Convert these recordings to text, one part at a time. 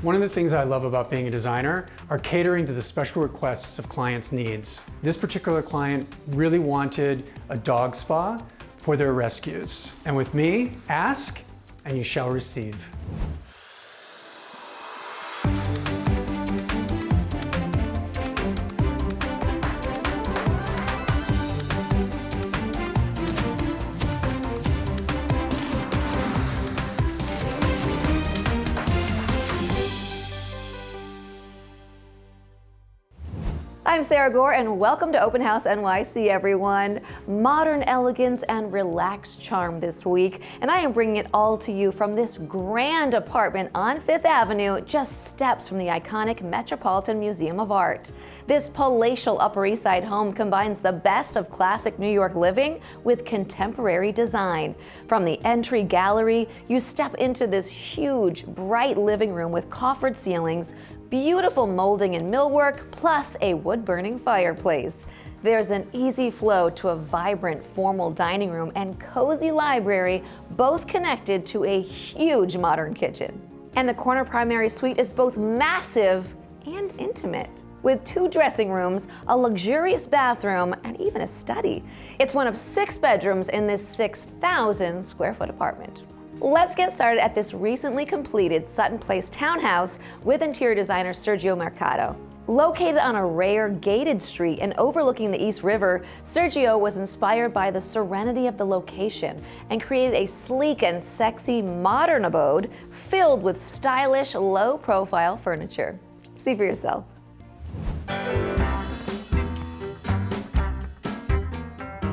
One of the things I love about being a designer are catering to the special requests of clients' needs. This particular client really wanted a dog spa for their rescues. And with me, ask and you shall receive. I'm Sara Gore and welcome to Open House NYC, everyone. Modern elegance and relaxed charm this week, and I am bringing it all to you from this grand apartment on 5th Avenue, just steps from the iconic Metropolitan Museum of Art. This palatial Upper East Side home combines the best of classic New York living with contemporary design. From the entry gallery, you step into this huge, bright living room with coffered ceilings, beautiful molding and millwork, plus a wood-burning fireplace. There's an easy flow to a vibrant, formal dining room and cozy library, both connected to a huge modern kitchen. And the corner primary suite is both massive and intimate, with 2 dressing rooms, a luxurious bathroom, and even a study. It's one of 6 bedrooms in this 6,000 square foot apartment. Let's get started at this recently completed Sutton Place townhouse with interior designer Sergio Mercado. Located on a rare gated street and overlooking the East River, Sergio was inspired by the serenity of the location and created a sleek and sexy modern abode filled with stylish, low-profile furniture. See for yourself.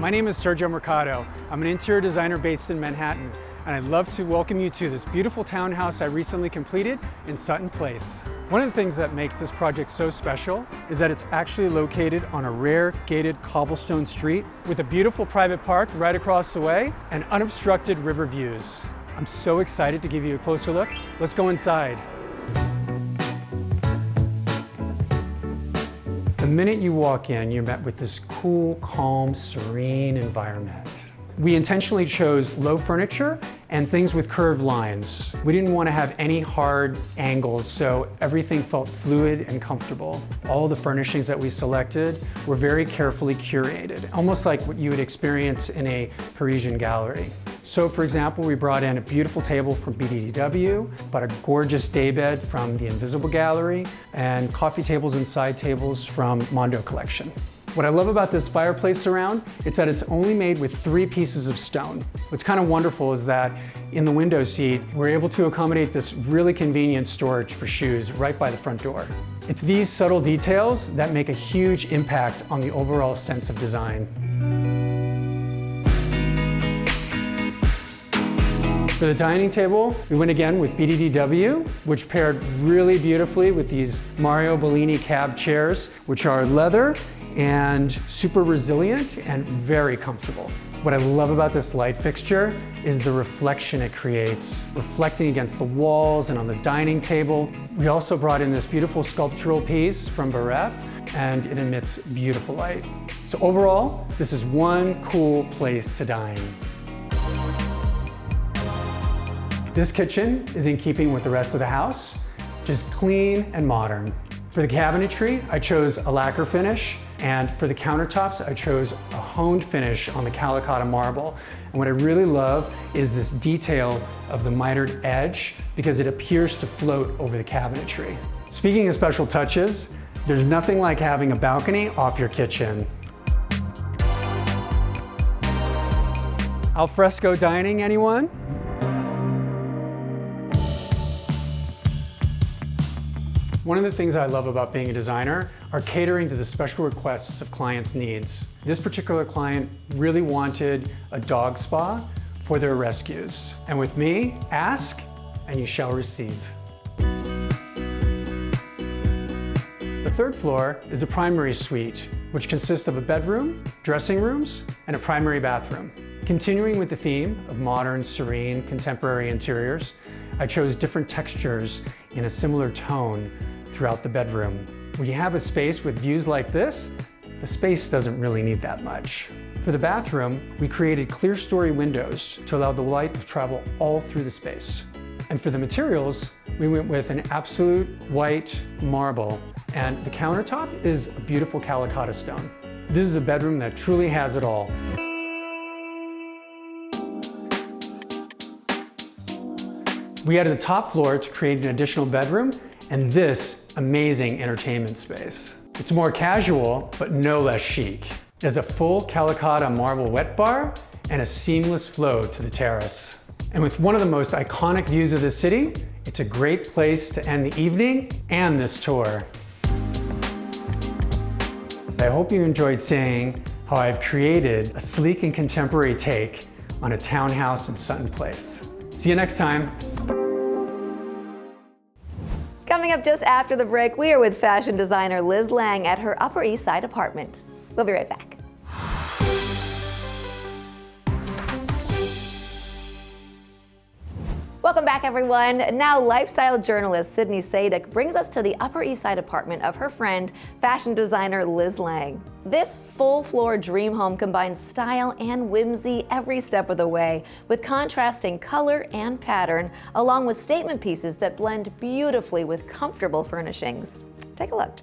My name is Sergio Mercado. I'm an interior designer based in Manhattan, and I'd love to welcome you to this beautiful townhouse I recently completed in Sutton Place. One of the things that makes this project so special is that it's actually located on a rare gated cobblestone street with a beautiful private park right across the way and unobstructed river views. I'm so excited to give you a closer look. Let's go inside. The minute you walk in, you're met with this cool, calm, serene environment. We intentionally chose low furniture and things with curved lines. We didn't want to have any hard angles, so everything felt fluid and comfortable. All the furnishings that we selected were very carefully curated, almost like what you would experience in a Parisian gallery. So for example, we brought in a beautiful table from BDDW, bought a gorgeous daybed from the Invisible Gallery, and coffee tables and side tables from Mondo Collection. What I love about this fireplace surround, it's that it's only made with 3 pieces of stone. What's kind of wonderful is that in the window seat, we're able to accommodate this really convenient storage for shoes right by the front door. It's these subtle details that make a huge impact on the overall sense of design. For the dining table, we went again with BDDW, which paired really beautifully with these Mario Bellini cab chairs, which are leather and super resilient and very comfortable. What I love about this light fixture is the reflection it creates, reflecting against the walls and on the dining table. We also brought in this beautiful sculptural piece from Baref, and it emits beautiful light. So overall, this is one cool place to dine. This kitchen is in keeping with the rest of the house, just clean and modern. For the cabinetry, I chose a lacquer finish, and for the countertops, I chose a honed finish on the Calacotta marble. And what I really love is this detail of the mitered edge because it appears to float over the cabinetry. Speaking of special touches, there's nothing like having a balcony off your kitchen. Al fresco dining, anyone? One of the things I love about being a designer are catering to the special requests of clients' needs. This particular client really wanted a dog spa for their rescues. And with me, ask and you shall receive. The 3rd floor is the primary suite, which consists of a bedroom, dressing rooms, and a primary bathroom. Continuing with the theme of modern, serene, contemporary interiors, I chose different textures in a similar tone throughout the bedroom. When you have a space with views like this, the space doesn't really need that much. For the bathroom, we created clear story windows to allow the light to travel all through the space. And for the materials, We went with an absolute white marble, and the countertop is a beautiful Calabasas stone. This is a bedroom that truly has it all. We added the top floor to create an additional bedroom and this amazing entertainment space. It's more casual, but no less chic. There's a full Calabasas marble wet bar and a seamless flow to the terrace. And with one of the most iconic views of the city, it's a great place to end the evening and this tour. I hope you enjoyed seeing how I've created a sleek and contemporary take on a townhouse in Sutton Place. See you next time. Coming up just after the break, we are with fashion designer Liz Lang at her Upper East Side apartment. We'll be right back. Welcome back, everyone. Now, lifestyle journalist Sydney Sadek brings us to the Upper East Side apartment of her friend, fashion designer Liz Lang. This full-floor dream home combines style and whimsy every step of the way, with contrasting color and pattern, along with statement pieces that blend beautifully with comfortable furnishings. Take a look.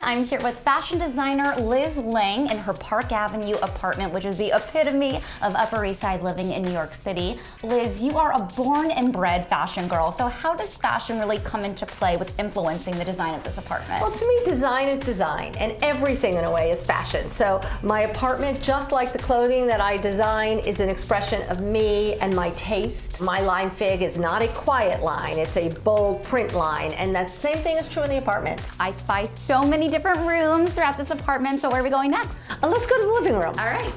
I'm here with fashion designer Liz Lang in her Park Avenue apartment, which is the epitome of Upper East Side living in New York City. Liz, you are a born and bred fashion girl, so how does fashion really come into play with influencing the design of this apartment? Well, to me, design is design, and everything in a way is fashion. So my apartment, just like the clothing that I design, is an expression of me and my taste. My line fig is not a quiet line, it's a bold print line, and that same thing is true in the apartment. I spy so many different rooms throughout this apartment, so where are we going next? Let's go to the living room. All right.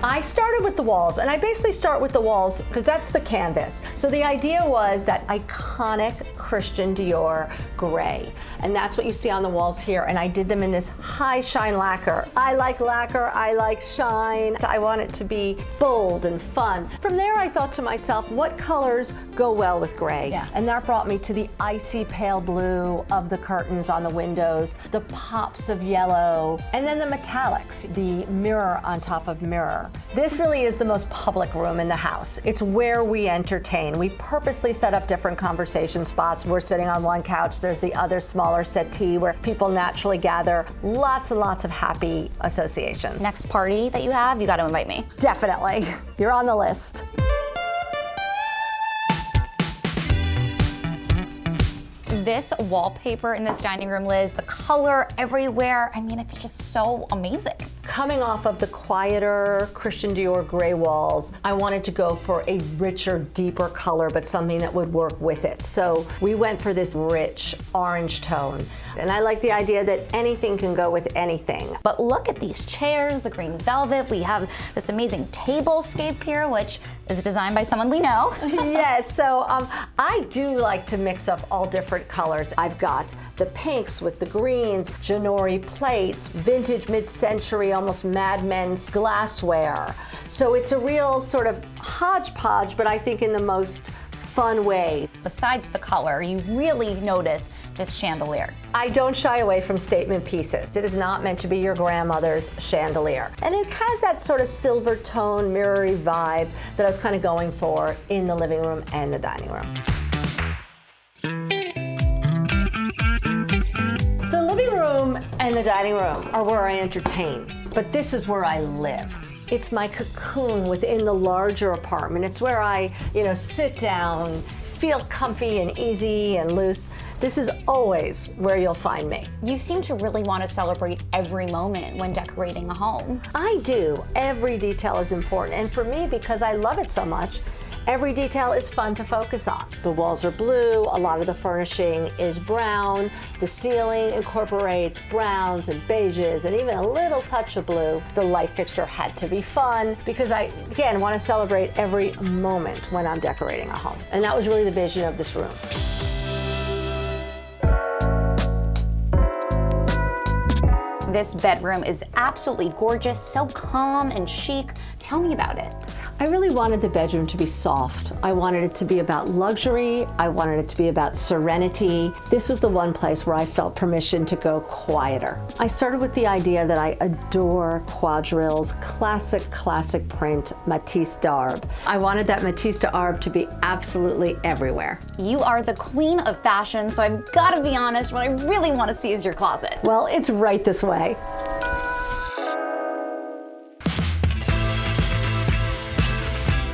I started with the walls, and I basically start with the walls because that's the canvas. So the idea was that iconic Christian Dior gray, and that's what you see on the walls here, and I did them in this high shine lacquer. I like lacquer, I like shine. I want it to be bold and fun. From there, I thought to myself, what colors go well with gray? Yeah. And that brought me to the icy pale blue of the curtains on the windows, the pops of yellow, and then the metallics, the mirror on top of mirror. This really is the most public room in the house. It's where we entertain. We purposely set up different conversation spots. We're sitting on one couch, there's the other smaller settee where people naturally gather. Lots and lots of happy associations. Next party that you have, you got to invite me. Definitely. You're on the list. This wallpaper in this dining room, Liz, the color everywhere, I mean, it's just so amazing. Coming off of the quieter Christian Dior gray walls, I wanted to go for a richer, deeper color, but something that would work with it. So we went for this rich orange tone. And I like the idea that anything can go with anything. But look at these chairs, the green velvet. We have this amazing tablescape here, which is designed by someone we know. Yes, so I do like to mix up all different colors. I've got the pinks with the greens, Janori plates, vintage mid-century, almost Mad Men's glassware. So it's a real sort of hodgepodge, but I think in the most fun way. Besides the color, you really notice this chandelier. I don't shy away from statement pieces. It is not meant to be your grandmother's chandelier. And it has that sort of silver tone, mirrory vibe that I was kind of going for in the living room and the dining room. The living room and the dining room are where I entertain, but this is where I live. It's my cocoon within the larger apartment. It's where I, sit down, feel comfy and easy and loose. This is always where you'll find me. You seem to really want to celebrate every moment when decorating a home. I do. Every detail is important. And for me, because I love it so much, every detail is fun to focus on. The walls are blue, a lot of the furnishing is brown, the ceiling incorporates browns and beiges and even a little touch of blue. The light fixture had to be fun because I, again, want to celebrate every moment when I'm decorating a home. And that was really the vision of this room. This bedroom is absolutely gorgeous, so calm and chic. Tell me about it. I really wanted the bedroom to be soft. I wanted it to be about luxury. I wanted it to be about serenity. This was the one place where I felt permission to go quieter. I started with the idea that I adore quadrilles, classic print Matisse d'Arbe. I wanted that Matisse d'Arbe to be absolutely everywhere. You are the queen of fashion, so I've got to be honest, what I really want to see is your closet. Well, it's right this way.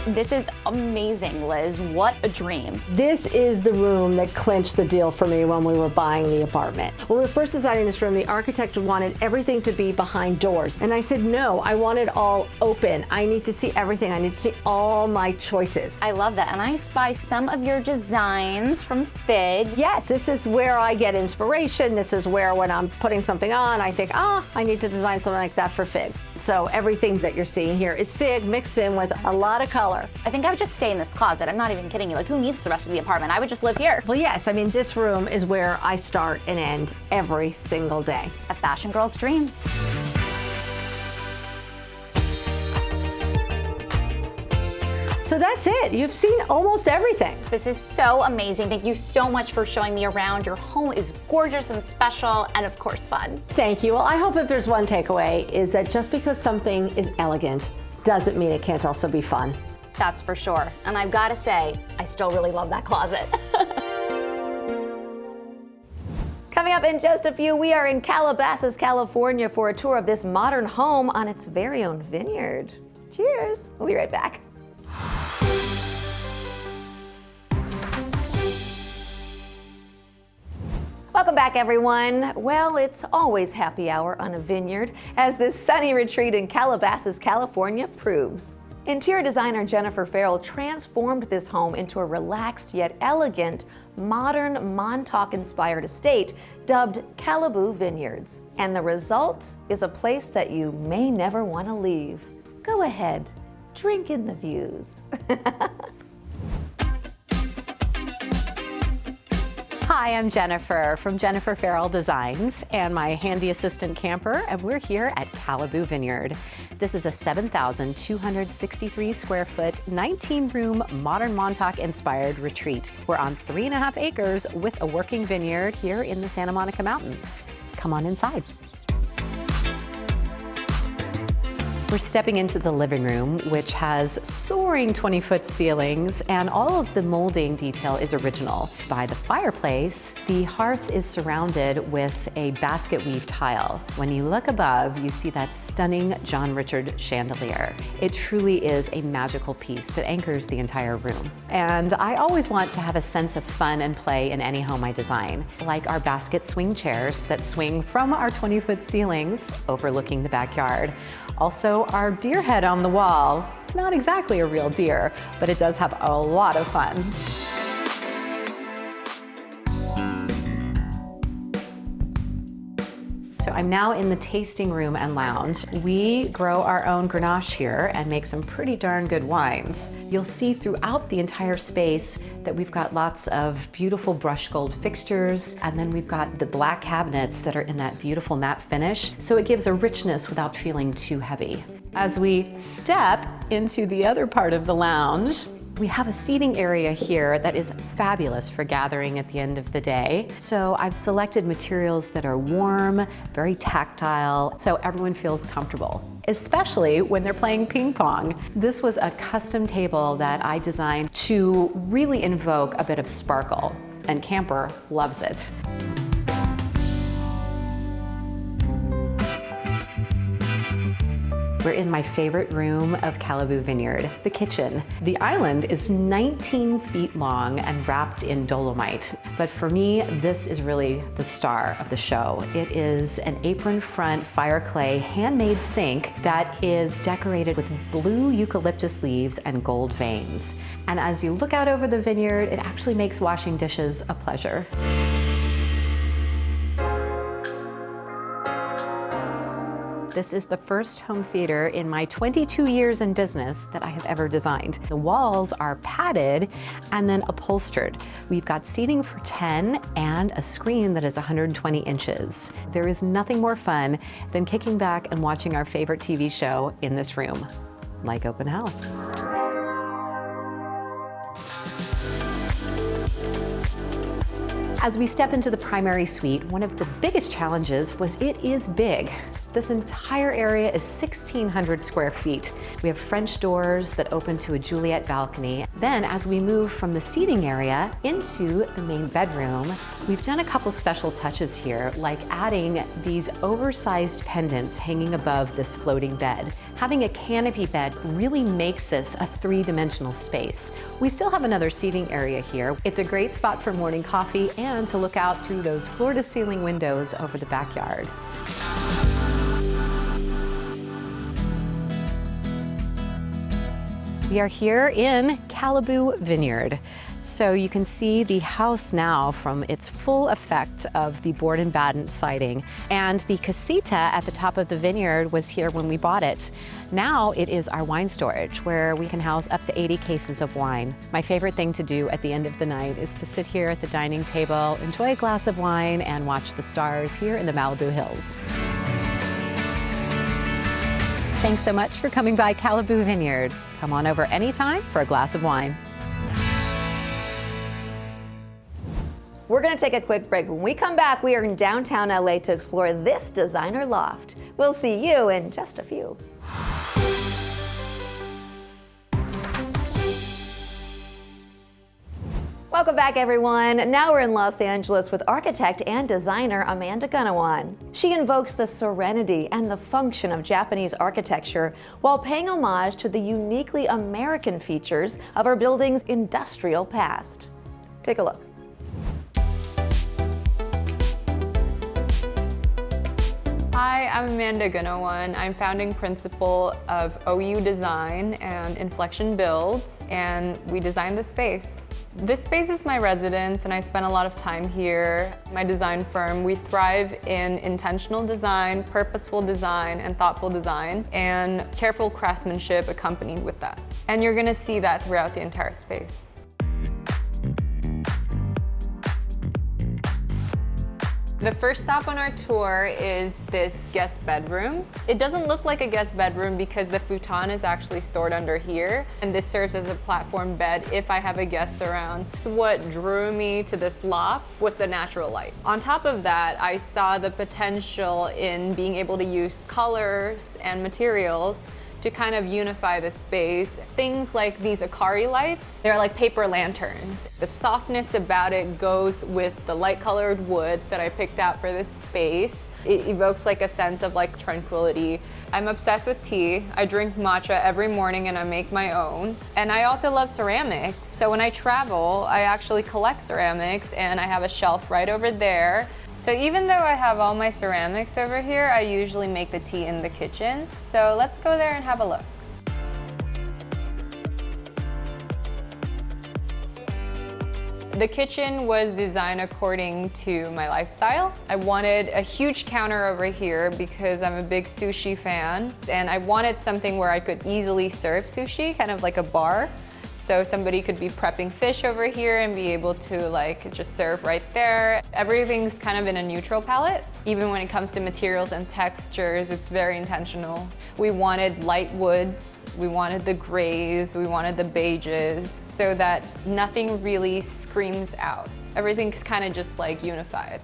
This is amazing, Liz. What a dream. This is the room that clinched the deal for me when we were buying the apartment. When we were first designing this room, the architect wanted everything to be behind doors. And I said, no, I want it all open. I need to see everything. I need to see all my choices. I love that. And I spy some of your designs from Fig. Yes, this is where I get inspiration. This is where when I'm putting something on, I think, I need to design something like that for Fig. So everything that you're seeing here is Fig mixed in with a lot of color. I think I would just stay in this closet. I'm not even kidding you. Like, who needs the rest of the apartment? I would just live here. Well, yes, I mean, this room is where I start and end every single day. A fashion girl's dream. So that's it. You've seen almost everything. This is so amazing. Thank you so much for showing me around. Your home is gorgeous and special and, of course, fun. Thank you. Well, I hope if there's one takeaway is that just because something is elegant doesn't mean it can't also be fun. That's for sure. And I've got to say, I still really love that closet. Coming up in just a few, we are in Calabasas, California for a tour of this modern home on its very own vineyard. Cheers. We'll be right back. Welcome back, everyone. Well, it's always happy hour on a vineyard, as this sunny retreat in Calabasas, California proves. Interior designer Jennifer Farrell transformed this home into a relaxed yet elegant, modern Montauk-inspired estate dubbed Calabasas Vineyards. And the result is a place that you may never want to leave. Go ahead, drink in the views. Hi, I'm Jennifer from Jennifer Farrell Designs and my handy assistant camper, and we're here at Calabasas Vineyard. This is a 7,263 square foot, 19-room, modern Montauk-inspired retreat. We're on 3.5 acres with a working vineyard here in the Santa Monica Mountains. Come on inside. We're stepping into the living room, which has soaring 20-foot ceilings, and all of the molding detail is original. By the fireplace, the hearth is surrounded with a basket weave tile. When you look above, you see that stunning John Richard chandelier. It truly is a magical piece that anchors the entire room. And I always want to have a sense of fun and play in any home I design, like our basket swing chairs that swing from our 20-foot ceilings overlooking the backyard. Also, our deer head on the wall. It's not exactly a real deer, but it does have a lot of fun. So I'm now in the tasting room and lounge. We grow our own Grenache here and make some pretty darn good wines. You'll see throughout the entire space that we've got lots of beautiful brushed gold fixtures, and then we've got the black cabinets that are in that beautiful matte finish, so it gives a richness without feeling too heavy. As we step into the other part of the lounge, we have a seating area here that is fabulous for gathering at the end of the day. So I've selected materials that are warm, very tactile, so everyone feels comfortable, especially when they're playing ping pong. This was a custom table that I designed to really invoke a bit of sparkle, and Camper loves it. We're in my favorite room of Calabasas Vineyard, the kitchen. The island is 19 feet long and wrapped in dolomite. But for me, this is really the star of the show. It is an apron front fire clay handmade sink that is decorated with blue eucalyptus leaves and gold veins. And as you look out over the vineyard, it actually makes washing dishes a pleasure. This is the first home theater in my 22 years in business that I have ever designed. The walls are padded and then upholstered. We've got seating for 10 and a screen that is 120 inches. There is nothing more fun than kicking back and watching our favorite TV show in this room, like Open House. As we step into the primary suite, one of the biggest challenges was it is big. This entire area is 1,600 square feet. We have French doors that open to a Juliet balcony. Then as we move from the seating area into the main bedroom, we've done a couple special touches here, like adding these oversized pendants hanging above this floating bed. Having a canopy bed really makes this a three-dimensional space. We still have another seating area here. It's a great spot for morning coffee and to look out through those floor-to-ceiling windows over the backyard. We are here in Calabasas Vineyard. So you can see the house now from its full effect of the board and batten siding. And the casita at the top of the vineyard was here when we bought it. Now it is our wine storage where we can house up to 80 cases of wine. My favorite thing to do at the end of the night is to sit here at the dining table, enjoy a glass of wine, and watch the stars here in the Malibu Hills. Thanks so much for coming by Calabasas Vineyard. Come on over anytime for a glass of wine. We're going to take a quick break. When we come back, we are in downtown LA to explore this designer loft. We'll see you in just a few. Welcome back, everyone. Now we're in Los Angeles with architect and designer Amanda Gunawan. She invokes the serenity and the function of Japanese architecture while paying homage to the uniquely American features of our building's industrial past. Take a look. Hi, I'm Amanda Gunawan. I'm founding principal of OU Design and Inflection Builds, and we designed the space. This space is my residence, and I spend a lot of time here. My design firm, we thrive in intentional design, purposeful design, and thoughtful design, and careful craftsmanship accompanied with that. And you're gonna see that throughout the entire space. The first stop on our tour is this guest bedroom. It doesn't look like a guest bedroom because the futon is actually stored under here, and this serves as a platform bed if I have a guest around. So what drew me to this loft was the natural light. On top of that, I saw the potential in being able to use colors and materials to kind of unify the space. Things like these Akari lights, they're like paper lanterns. The softness about it goes with the light colored wood that I picked out for this space. It evokes like a sense of like tranquility. I'm obsessed with tea. I drink matcha every morning and I make my own. And I also love ceramics. So when I travel, I actually collect ceramics and I have a shelf right over there. So even though I have all my ceramics over here, I usually make the tea in the kitchen. So let's go there and have a look. The kitchen was designed according to my lifestyle. I wanted a huge counter over here because I'm a big sushi fan, and I wanted something where I could easily serve sushi, kind of like a bar. So somebody could be prepping fish over here and be able to like just serve right there. Everything's kind of in a neutral palette. Even when it comes to materials and textures, it's very intentional. We wanted light woods, we wanted the grays, we wanted the beiges, so that nothing really screams out. Everything's kind of just like unified.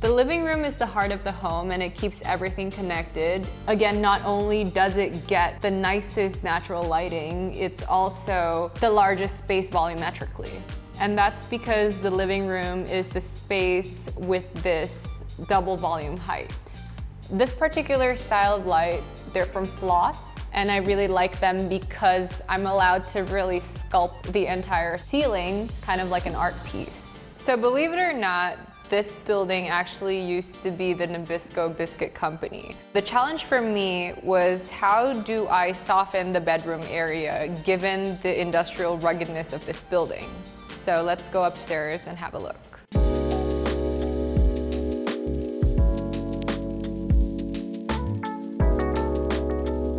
The living room is the heart of the home and it keeps everything connected. Again, not only does it get the nicest natural lighting, it's also the largest space volumetrically. And that's because the living room is the space with this double volume height. This particular style of lights, they're from Floss, and I really like them because I'm allowed to really sculpt the entire ceiling, kind of like an art piece. So believe it or not, this building actually used to be the Nabisco Biscuit Company. The challenge for me was how do I soften the bedroom area given the industrial ruggedness of this building? So let's go upstairs and have a look.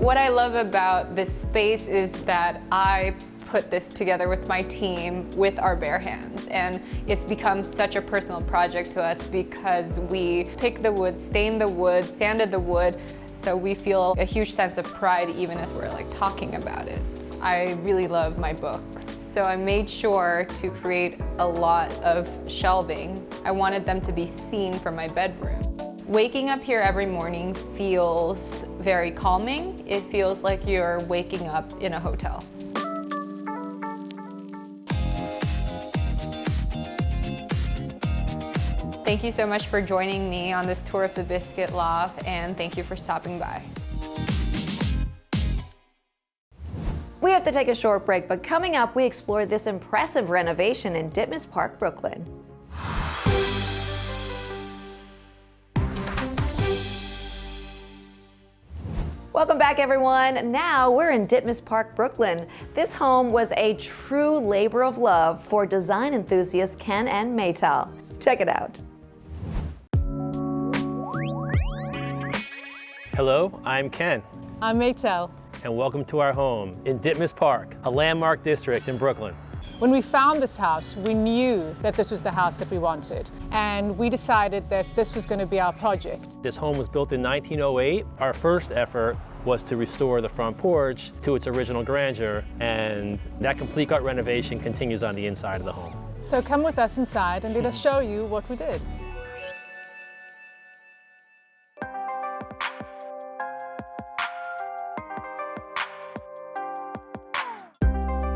What I love about this space is that I put this together with my team with our bare hands, and it's become such a personal project to us because we picked the wood, stained the wood, sanded the wood, so we feel a huge sense of pride even as we're like talking about it. I really love my books. So I made sure to create a lot of shelving. I wanted them to be seen from my bedroom. Waking up here every morning feels very calming. It feels like you're waking up in a hotel. Thank you so much for joining me on this tour of the Biscuit Loft, and thank you for stopping by. We have to take a short break, but coming up, we explore this impressive renovation in Ditmas Park, Brooklyn. Welcome back, everyone. Now we're in Ditmas Park, Brooklyn. This home was a true labor of love for design enthusiasts Ken and Maytal. Check it out. Hello, I'm Ken, I'm Maytal. and welcome to our home in Ditmas Park, a landmark district in Brooklyn. When we found this house, we knew that this was the house that we wanted, and we decided that this was going to be our project. This home was built in 1908. Our first effort was to restore the front porch to its original grandeur, and that complete gut renovation continues on the inside of the home. So come with us inside and let us show you what we did.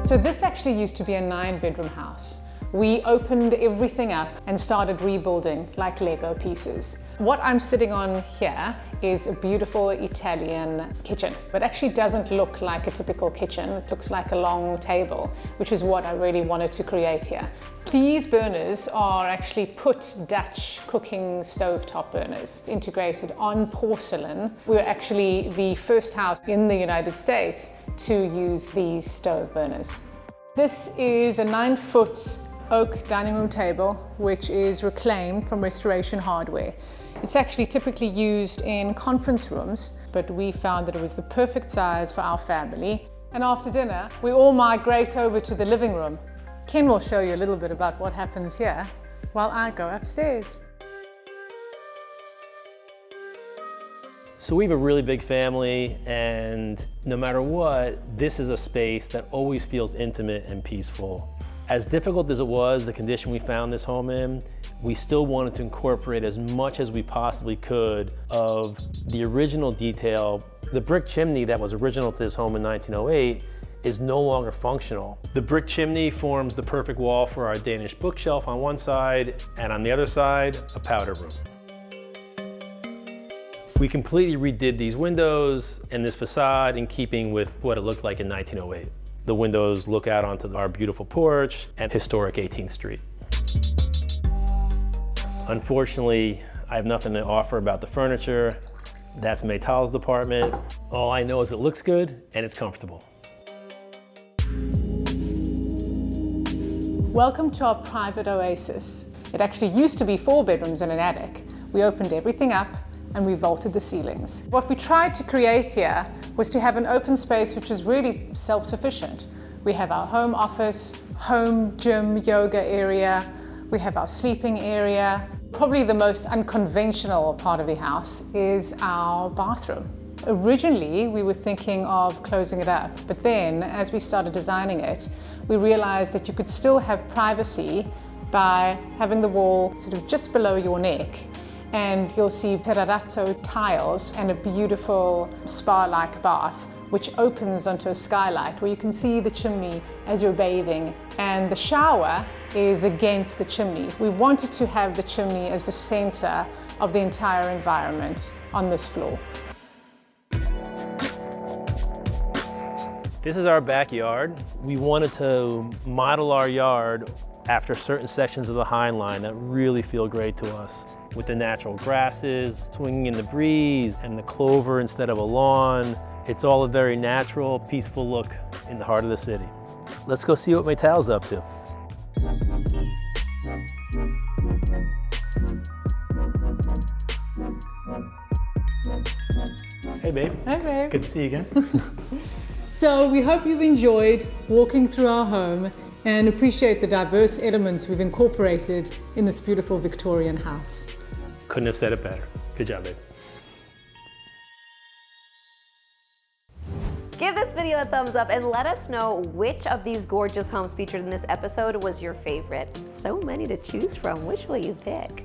So this actually used to be a 9-bedroom house. We opened everything up and started rebuilding like Lego pieces. What I'm sitting on here is a beautiful Italian kitchen, but actually doesn't look like a typical kitchen. It looks like a long table, which is what I really wanted to create here. These burners are actually put Dutch cooking stovetop burners integrated on porcelain. We're actually the first house in the United States to use these stove burners. This is a 9-foot oak dining room table, which is reclaimed from Restoration Hardware. It's actually typically used in conference rooms, but we found that it was the perfect size for our family. And after dinner, we all migrate over to the living room. Ken will show you a little bit about what happens here while I go upstairs. So we have a really big family, and no matter what, this is a space that always feels intimate and peaceful. As difficult as it was, the condition we found this home in, we still wanted to incorporate as much as we possibly could of the original detail. The brick chimney that was original to this home in 1908 is no longer functional. The brick chimney forms the perfect wall for our Danish bookshelf on one side, and on the other side, a powder room. We completely redid these windows and this facade in keeping with what it looked like in 1908. The windows look out onto our beautiful porch and historic 18th Street. Unfortunately, I have nothing to offer about the furniture. That's Maytal's department. All I know is it looks good and it's comfortable. Welcome to our private oasis. It actually used to be 4 bedrooms and an attic. We opened everything up and we vaulted the ceilings. What we tried to create here was to have an open space which was really self-sufficient. We have our home office, home gym, yoga area. We have our sleeping area. Probably the most unconventional part of the house is our bathroom. Originally, we were thinking of closing it up, but then as we started designing it, we realized that you could still have privacy by having the wall sort of just below your neck. And you'll see terrazzo tiles and a beautiful spa-like bath, which opens onto a skylight where you can see the chimney as you're bathing. And the shower is against the chimney. We wanted to have the chimney as the center of the entire environment on this floor. This is our backyard. We wanted to model our yard after certain sections of the High Line that really feel great to us, with the natural grasses swinging in the breeze and the clover instead of a lawn. It's all a very natural, peaceful look in the heart of the city. Let's go see what Maytal's up to. Hey babe. Hey babe. Good to see you again. So we hope you've enjoyed walking through our home and appreciate the diverse elements we've incorporated in this beautiful Victorian house. Couldn't have said it better. Good job, babe. Give this video a thumbs up and let us know which of these gorgeous homes featured in this episode was your favorite. So many to choose from. Which will you pick?